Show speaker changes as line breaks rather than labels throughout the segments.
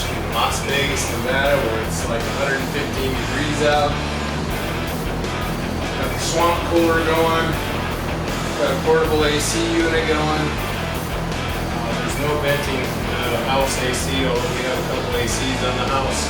in Las Vegas, Nevada, where it's like 115 degrees out. Got the swamp cooler going. Got a portable AC unit going. There's no venting house AC, although we have a couple ACs on the house.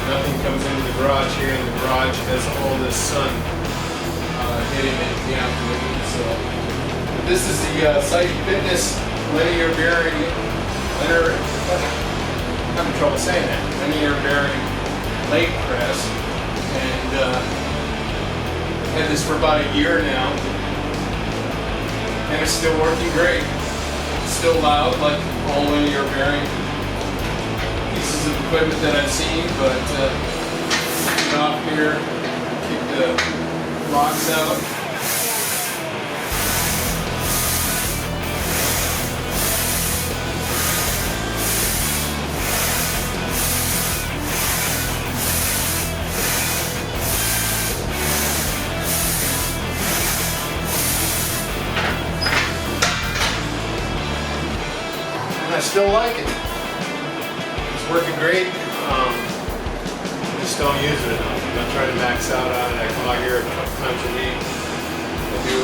Nothing comes into the garage here, and the garage has all this sun hitting it in the afternoon. So, but this is the Syedee Fitness linear bearing, I'm having trouble saying that, linear bearing leg press, and I've had this for about a year now, and it's still working great. It's still loud like all linear bearing pieces of equipment that I've seen, but keep it off here, keep the locks out. I still like it. It's working great. I just don't use it enough. I'm not trying to max out on it. I come out here a couple times a week. I do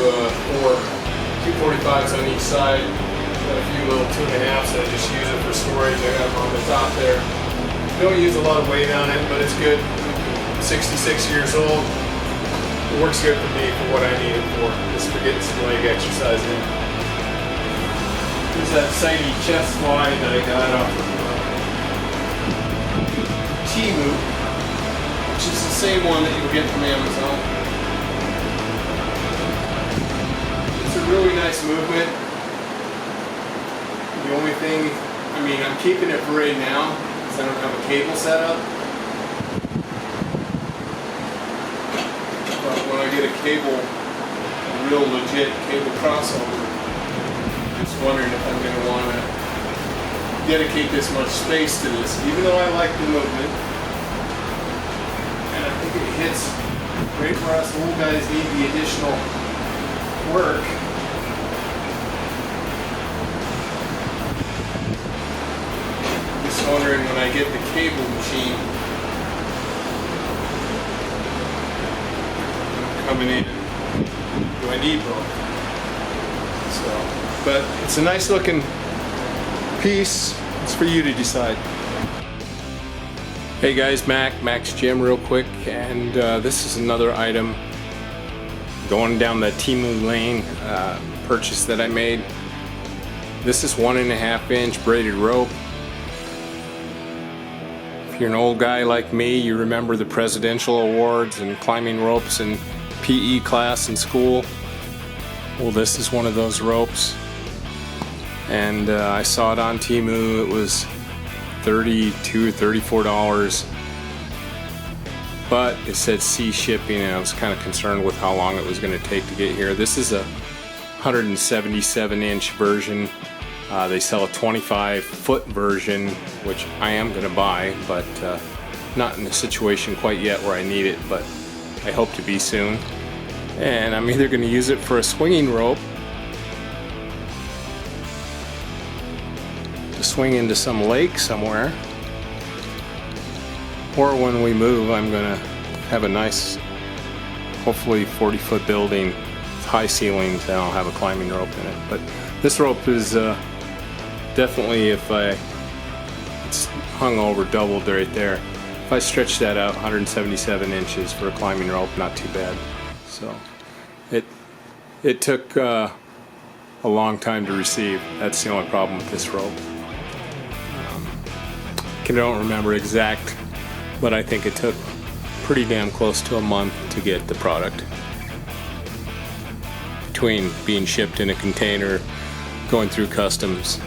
245s on each side. Got a few little 2.5s. I just use it for storage. I got them on the top there. Don't use a lot of weight on it, but it's good. I'm 66 years old. It works good for me for what I need it for. Just for getting some leg exercise in. Here's that Syedee Chest Fly that I got off of TEMU, which is the same one that you'll get from Amazon. It's a really nice movement. The only thing, I'm keeping it for right now because I don't have a cable set up. But when I get a cable, a real legit cable crossover, just wondering if I'm going to want to dedicate this much space to this, even though I like the movement. And I think it hits right where us old guys need the additional work. Just wondering when I get the cable machine coming in, do I need both? But it's a nice looking piece. It's for you to decide. Hey guys, Max Jim real quick, and this is another item going down the TEMU lane purchase that I made. This is 1.5 inch braided rope. If you're an old guy like me, you remember the presidential awards and climbing ropes in PE class in school. Well, this is one of those ropes, and I saw it on TEMU. It was $32 or $34, but it said C shipping, and I was kind of concerned with how long it was going to take to get here. This is a 177 inch version. They sell a 25-foot version, which I am going to buy, but not in a situation quite yet where I need it, but I hope to be soon. And I'm either going to use it for a swinging rope to swing into some lake somewhere, or when we move I'm going to have a nice, hopefully 40-foot building with high ceilings, and I'll have a climbing rope in it. But this rope is definitely, it's hung over, doubled right there. If I stretch that out, 177 inches for a climbing rope, not too bad. So it took a long time to receive. That's the only problem with this rope. I don't remember exact, but I think it took pretty damn close to a month to get the product. Between being shipped in a container, going through customs,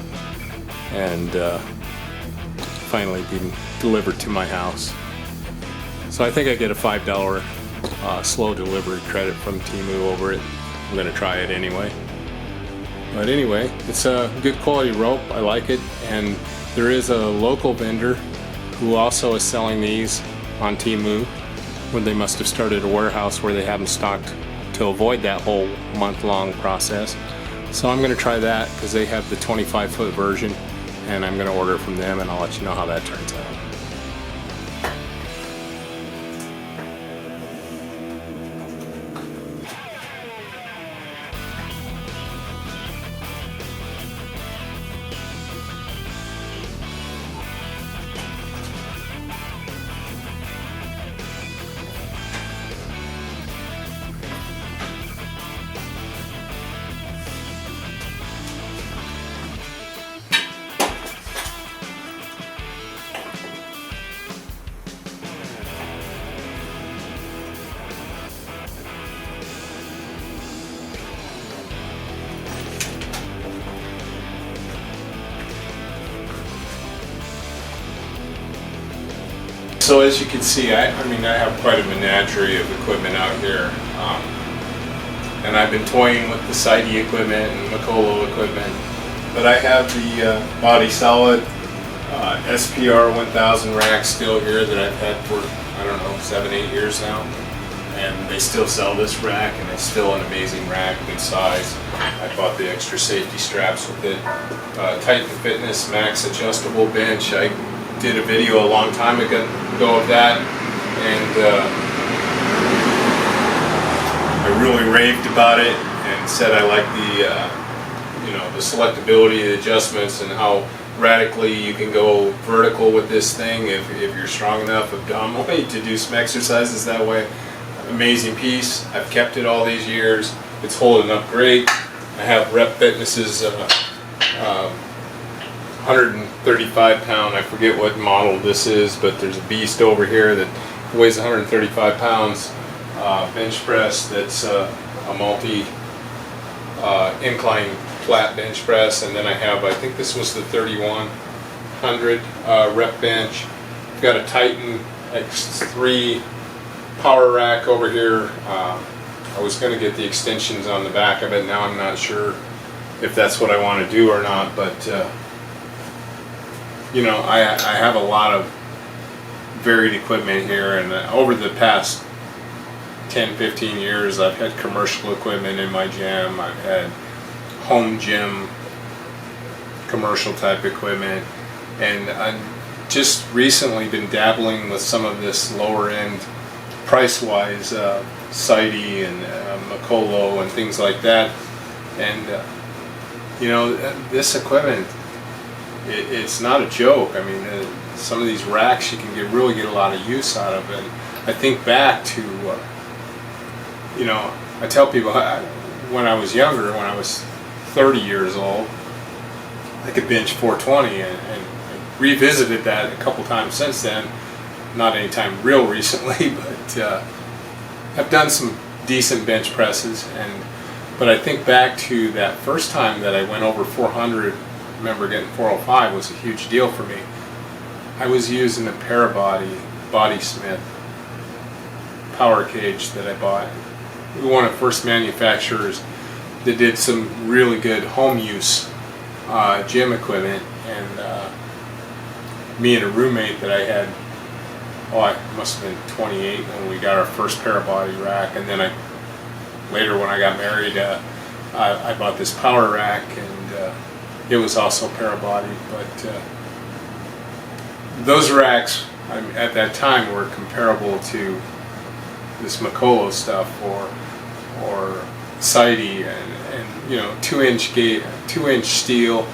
and finally being delivered to my house. So I think I get a $5 slow delivery credit from TEMU over it. I'm going to try it anyway. But anyway, it's a good quality rope. I like it, and there is a local vendor who also is selling these on TEMU, where they must have started a warehouse where they have them stocked to avoid that whole month-long process. So I'm going to try that because they have the 25-foot version, and I'm going to order from them, and I'll let you know how that turns out. So as you can see, I have quite a menagerie of equipment out here, and I've been toying with the Syedee equipment and Makolo equipment, but I have the Body Solid SPR1000 rack still here that I've had for, I don't know, 7-8 years now, and they still sell this rack, and it's still an amazing rack, good size. I bought the extra safety straps with it. Syedee Fitness Max adjustable bench. I did a video a long time ago of that, and I really raved about it and said I like the selectability, the adjustments, and how radically you can go vertical with this thing if you're strong enough abdominally to do some exercises that way. Amazing piece. I've kept it all these years. It's holding up great. I have Rep Fitness's 135 pound, I forget what model this is, but there's a beast over here that weighs 135 pounds, bench press that's a multi incline flat bench press, and then I have, I think this was the 3100 rep bench. I've got a Titan X3 power rack over here. I was going to get the extensions on the back of it. Now I'm not sure if that's what I want to do or not, but I have a lot of varied equipment here, and over the past 10-15 years I've had commercial equipment in my gym. I've had home gym commercial type equipment, and I've just recently been dabbling with some of this lower end price wise Syedee and Makolo and things like that, and this equipment, it's not a joke. I mean, some of these racks you can really get a lot of use out of. And I think back to, I tell people when I was younger, when I was 30 years old, I could bench 420, and revisited that a couple times since then. Not anytime real recently, but I've done some decent bench presses. But I think back to that first time that I went over 400. I remember getting 405 was a huge deal for me. I was using a Body Smith power cage that I bought. We were one of the first manufacturers that did some really good home use gym equipment, and me and a roommate that I had, I must have been 28 when we got our first Parabody rack, and then later when I got married, I bought this power rack, and it was also Parabody. But those racks at that time were comparable to this Makolo stuff or Syedee, and 2-inch steel,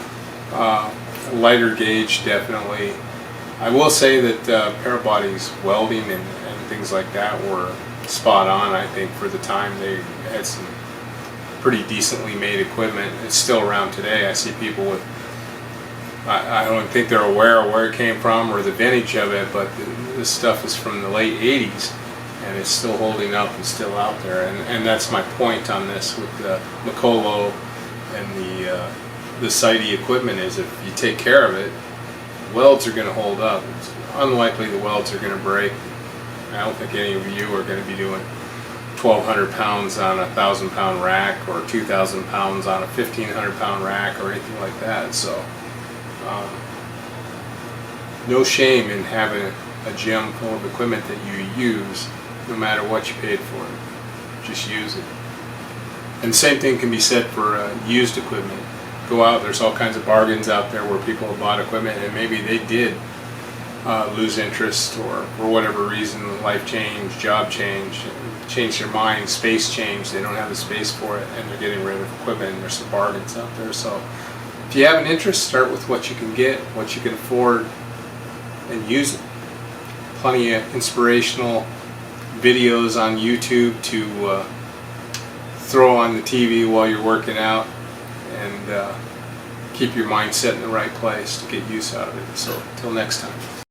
lighter gauge definitely. I will say that Parabody's welding and things like that were spot on. I think for the time they had some pretty decently made equipment. It's still around today. I see people with, I don't think they're aware of where it came from or the vintage of it, but this stuff is from the late 80s, and it's still holding up and still out there. And that's my point on this with the Makolo and the Syedee equipment, is if you take care of it, welds are going to hold up. It's unlikely the welds are going to break. I don't think any of you are going to be doing 1,200 pounds on a 1,000-pound rack, or 2,000 pounds on a 1,500-pound rack, or anything like that. So no shame in having a gym full of equipment that you use, no matter what you paid for it. Just use it. And same thing can be said for used equipment. go out, there's all kinds of bargains out there where people have bought equipment and maybe they did lose interest, or for whatever reason, life change, job change, change their mind, space change, they don't have the space for it, and they're getting rid of equipment, and there's some bargains out there. So if you have an interest, start with what you can get, what you can afford, and use it. Plenty of inspirational videos on YouTube to throw on the TV while you're working out, and keep your mindset in the right place to get use out of it. So till next time.